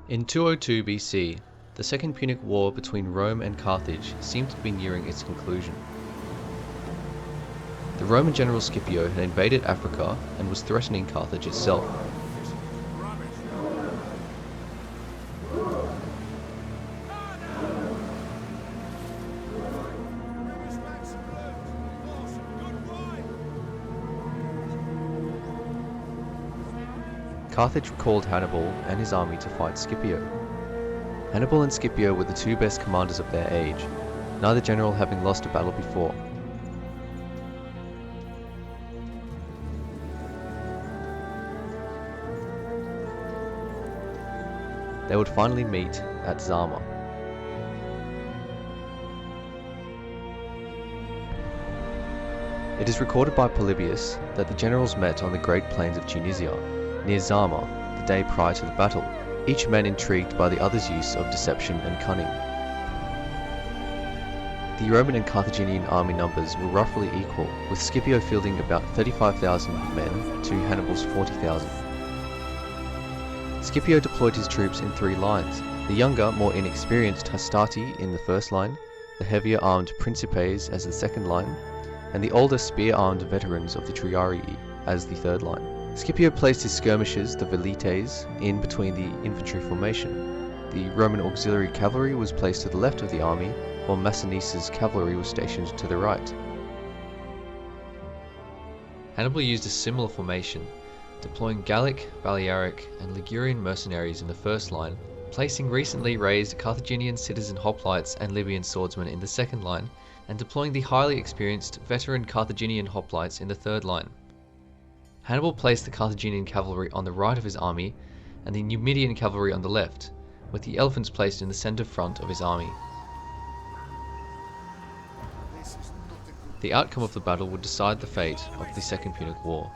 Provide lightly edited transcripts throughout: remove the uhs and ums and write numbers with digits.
In 202 BC, the Second Punic War between Rome and Carthage seemed to be nearing its conclusion. The Roman general Scipio had invaded Africa and was threatening Carthage itself. Carthage called Hannibal and his army to fight Scipio. Hannibal and Scipio were the two best commanders of their age, neither general having lost a battle before. They would finally meet at Zama. It is recorded by Polybius that the generals met on the Great Plains of Tunisia, near Zama, the day prior to the battle, each man intrigued by the other's use of deception and cunning. The Roman and Carthaginian army numbers were roughly equal, with Scipio fielding about 35,000 men to Hannibal's 40,000. Scipio deployed his troops in three lines: the younger, more inexperienced Hastati in the first line, the heavier armed Principes as the second line, and the older spear-armed veterans of the Triarii as the third line. Scipio placed his skirmishers, the velites, in between the infantry formation. The Roman auxiliary cavalry was placed to the left of the army, while Massinissa's cavalry was stationed to the right. Hannibal used a similar formation, deploying Gallic, Balearic, and Ligurian mercenaries in the first line, placing recently raised Carthaginian citizen hoplites and Libyan swordsmen in the second line, and deploying the highly experienced veteran Carthaginian hoplites in the third line. Hannibal placed the Carthaginian cavalry on the right of his army and the Numidian cavalry on the left, with the elephants placed in the center front of his army. The outcome of the battle would decide the fate of the Second Punic War.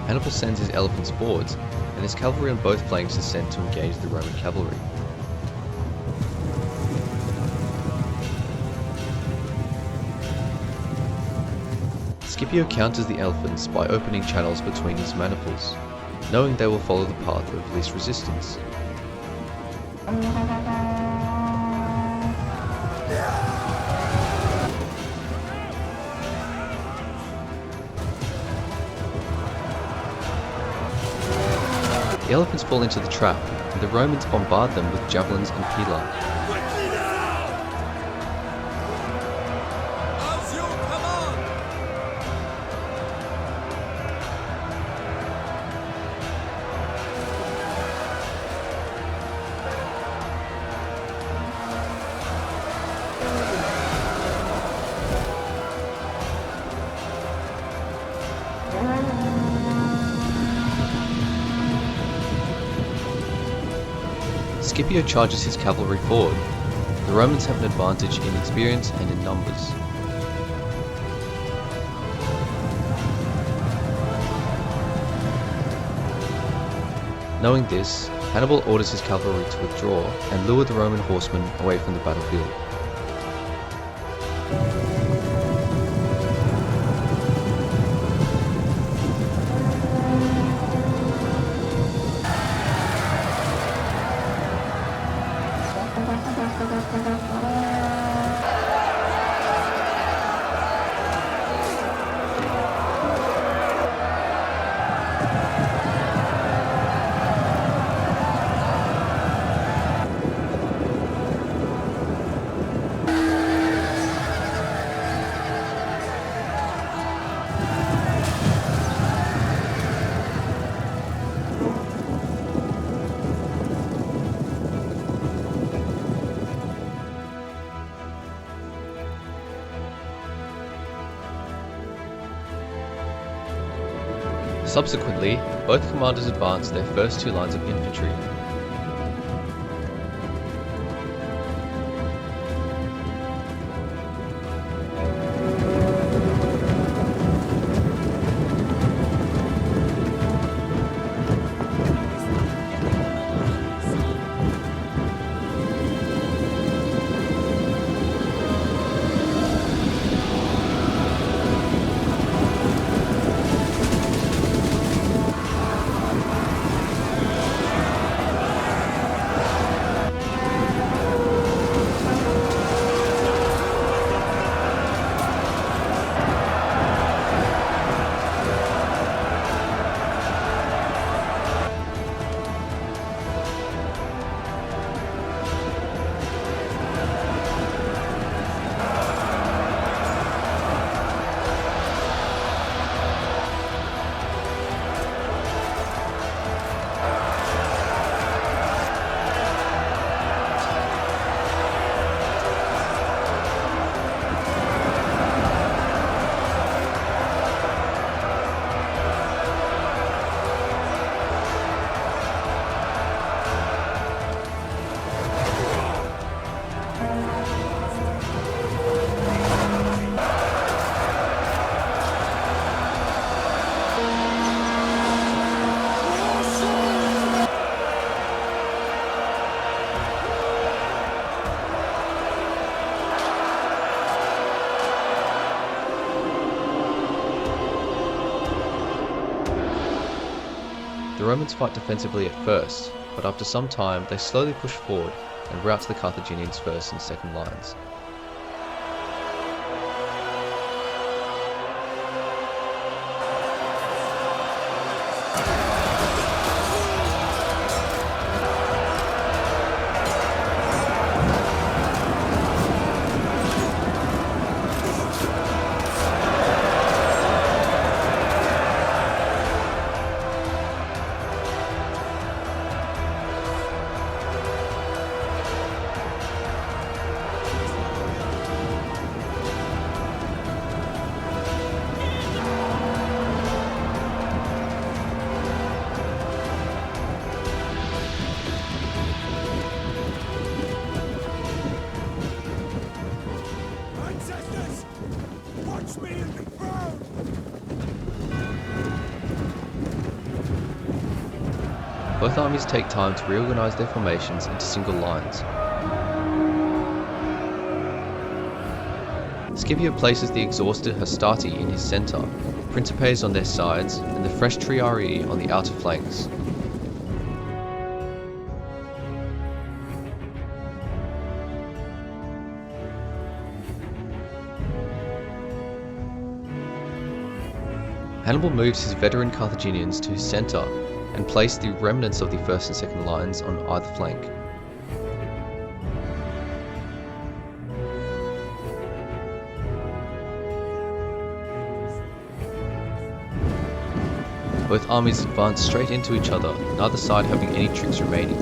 Hannibal sends his elephants forwards, and his cavalry on both flanks is sent to engage the Roman cavalry. Scipio counters the elephants by opening channels between his maniples, knowing they will follow the path of least resistance. The elephants fall into the trap, and the Romans bombard them with javelins and pila. Scipio charges his cavalry forward. The Romans have an advantage in experience and in numbers. Knowing this, Hannibal orders his cavalry to withdraw and lure the Roman horsemen away from the battlefield. Subsequently, both commanders advanced their first two lines of infantry. Romans fight defensively at first, but after some time they slowly push forward and rout the Carthaginians' first and second lines. Both armies take time to reorganize their formations into single lines. Scipio places the exhausted Hastati in his center, Principes on their sides, and the fresh Triarii on the outer flanks. Hannibal moves his veteran Carthaginians to his center and placed the remnants of the first and second lines on either flank. Both armies advanced straight into each other, neither side having any tricks remaining.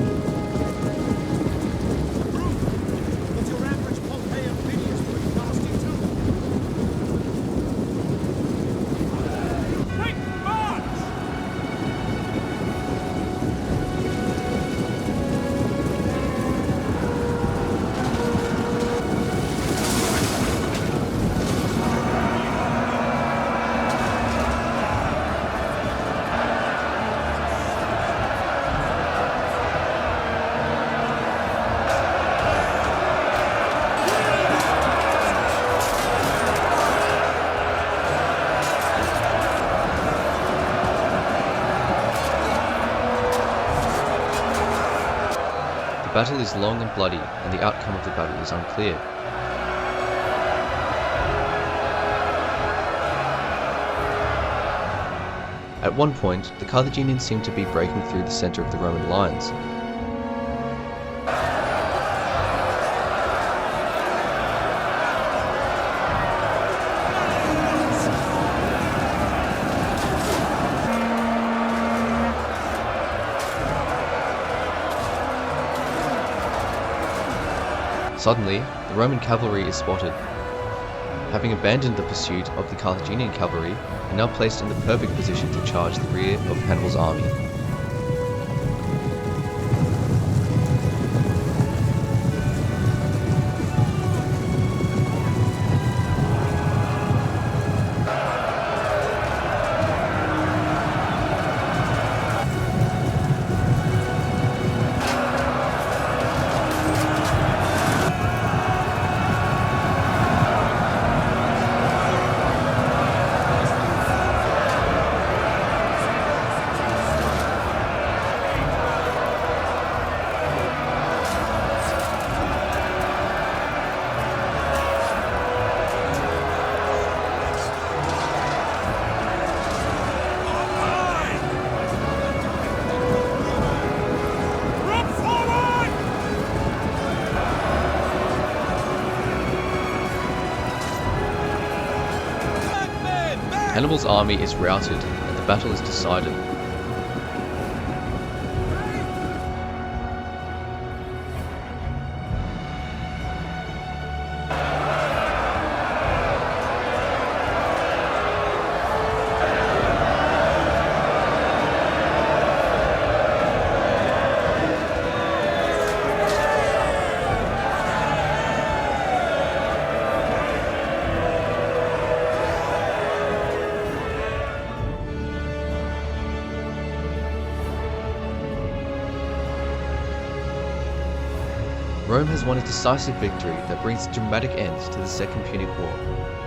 The battle is long and bloody, and the outcome of the battle is unclear. At one point, the Carthaginians seem to be breaking through the center of the Roman lines. Suddenly, the Roman cavalry is spotted. Having abandoned the pursuit of the Carthaginian cavalry, are now placed in the perfect position to charge the rear of Hannibal's army. Hannibal's army is routed, and the battle is decided. Rome has won a decisive victory that brings a dramatic end to the Second Punic War.